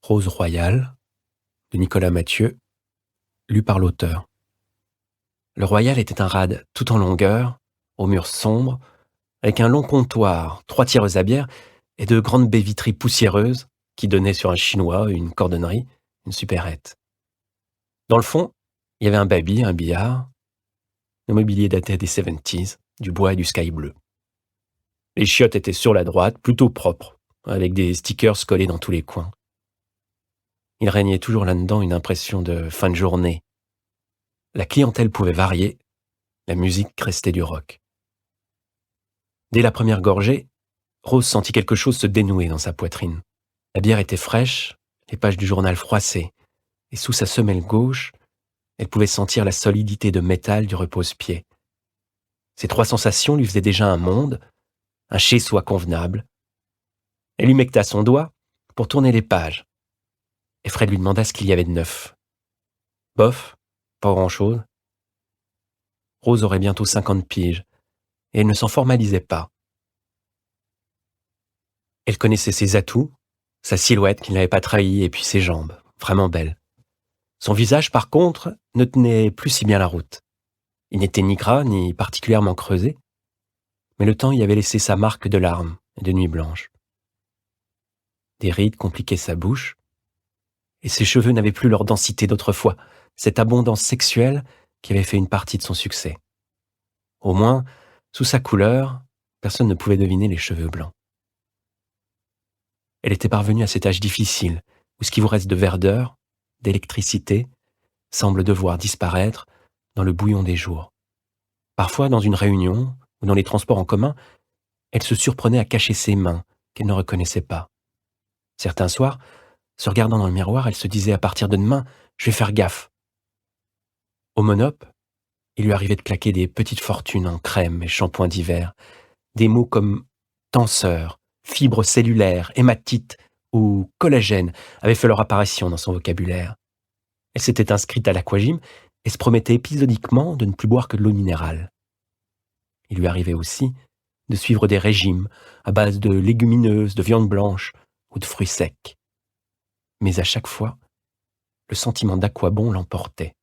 Rose royale de Nicolas Mathieu, lu par l'auteur. Le royal était un rade tout en longueur, aux murs sombres, avec un long comptoir, 3 tireuses à bière et de grandes baies vitrées poussiéreuses qui donnaient sur un chinois, une cordonnerie, une supérette. Dans le fond, il y avait un baby, un billard. Le mobilier datait des 70s, du bois et du sky bleu. Les chiottes étaient sur la droite, plutôt propres, avec des stickers collés dans tous les coins. Il régnait toujours là-dedans une impression de fin de journée. La clientèle pouvait varier, la musique restait du rock. Dès la première gorgée, Rose sentit quelque chose se dénouer dans sa poitrine. La bière était fraîche, les pages du journal froissées, et sous sa semelle gauche, elle pouvait sentir la solidité de métal du repose-pied. Ces 3 sensations lui faisaient déjà un monde, un chez-soi convenable. Elle humecta son doigt pour tourner les pages, et Fred lui demanda ce qu'il y avait de neuf. Bof, pas grand-chose. Rose aurait bientôt 50 piges, et elle ne s'en formalisait pas. Elle connaissait ses atouts, sa silhouette qui ne l'avait pas trahie, et puis ses jambes, vraiment belles. Son visage, par contre, ne tenait plus si bien la route. Il n'était ni gras, ni particulièrement creusé, mais le temps y avait laissé sa marque de larmes et de nuits blanches. Des rides compliquaient sa bouche, et ses cheveux n'avaient plus leur densité d'autrefois, cette abondance sexuelle qui avait fait une partie de son succès. Au moins, sous sa couleur, personne ne pouvait deviner les cheveux blancs. Elle était parvenue à cet âge difficile, où ce qui vous reste de verdeur, d'électricité, semble devoir disparaître dans le bouillon des jours. Parfois, dans une réunion ou dans les transports en commun, elle se surprenait à cacher ses mains qu'elle ne reconnaissait pas. Certains soirs, se regardant dans le miroir, elle se disait à partir de demain, je vais faire gaffe. Au Monop, il lui arrivait de claquer des petites fortunes en crème et shampoing d'hiver, des mots comme tenseur, fibre cellulaire, hématite ou collagène avaient fait leur apparition dans son vocabulaire. Elle s'était inscrite à l'aquagym et se promettait épisodiquement de ne plus boire que de l'eau minérale. Il lui arrivait aussi de suivre des régimes à base de légumineuses, de viande blanche ou de fruits secs. Mais à chaque fois, le sentiment d'aquabon l'emportait.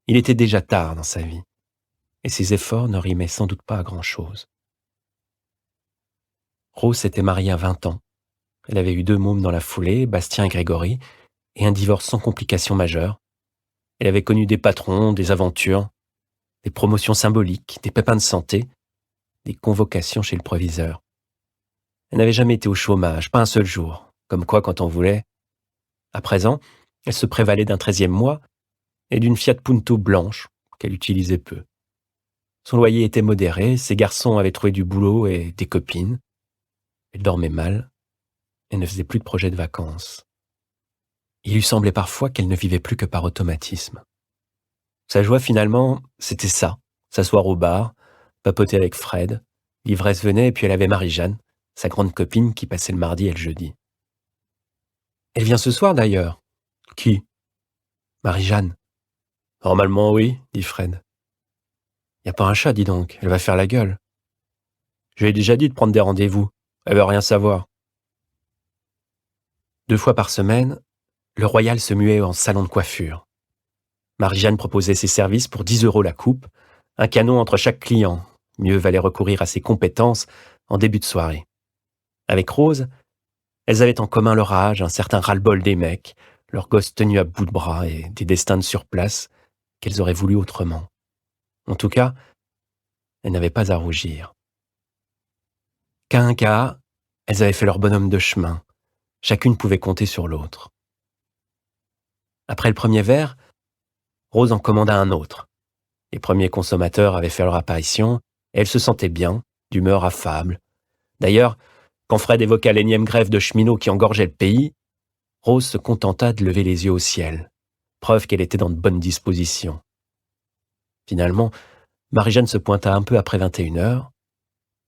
Il était déjà tard dans sa vie, et ses efforts ne rimaient sans doute pas à grand-chose. Rose s'était mariée à 20 ans. Elle avait eu 2 mômes dans la foulée, Bastien et Grégory, et un divorce sans complications majeures. Elle avait connu des patrons, des aventures, des promotions symboliques, des pépins de santé, des convocations chez le proviseur. Elle n'avait jamais été au chômage, pas un seul jour, comme quoi quand on voulait. À présent, elle se prévalait d'un 13e mois et d'une Fiat Punto blanche qu'elle utilisait peu. Son loyer était modéré, ses garçons avaient trouvé du boulot et des copines. Elle dormait mal et ne faisait plus de projets de vacances. Il lui semblait parfois qu'elle ne vivait plus que par automatisme. Sa joie, finalement, c'était ça, s'asseoir au bar, papoter avec Fred. L'ivresse venait et puis elle avait Marie-Jeanne, sa grande copine qui passait le mardi et le jeudi. Elle vient ce soir d'ailleurs. Qui? Marie-Jeanne. Normalement oui, dit Fred. Y a pas un chat, dis donc, elle va faire la gueule. Je lui ai déjà dit de prendre des rendez-vous, elle veut rien savoir. 2 fois par semaine, le royal se muait en salon de coiffure. Marie-Jeanne proposait ses services pour 10 € la coupe, un canon entre chaque client. Mieux valait recourir à ses compétences en début de soirée. Avec Rose, elles avaient en commun leur âge, un certain ras-le-bol des mecs, leurs gosses tenus à bout de bras et des destins de surplace qu'elles auraient voulu autrement. En tout cas, elles n'avaient pas à rougir. Qu'à un cas, elles avaient fait leur bonhomme de chemin. Chacune pouvait compter sur l'autre. Après le premier verre, Rose en commanda un autre. Les premiers consommateurs avaient fait leur apparition et elle se sentait bien, d'humeur affable. D'ailleurs, quand Fred évoqua l'énième grève de cheminots qui engorgeait le pays, Rose se contenta de lever les yeux au ciel, preuve qu'elle était dans de bonnes dispositions. Finalement, Marie-Jeanne se pointa un peu après 21h.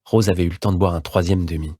Rose avait eu le temps de boire un 3e demi.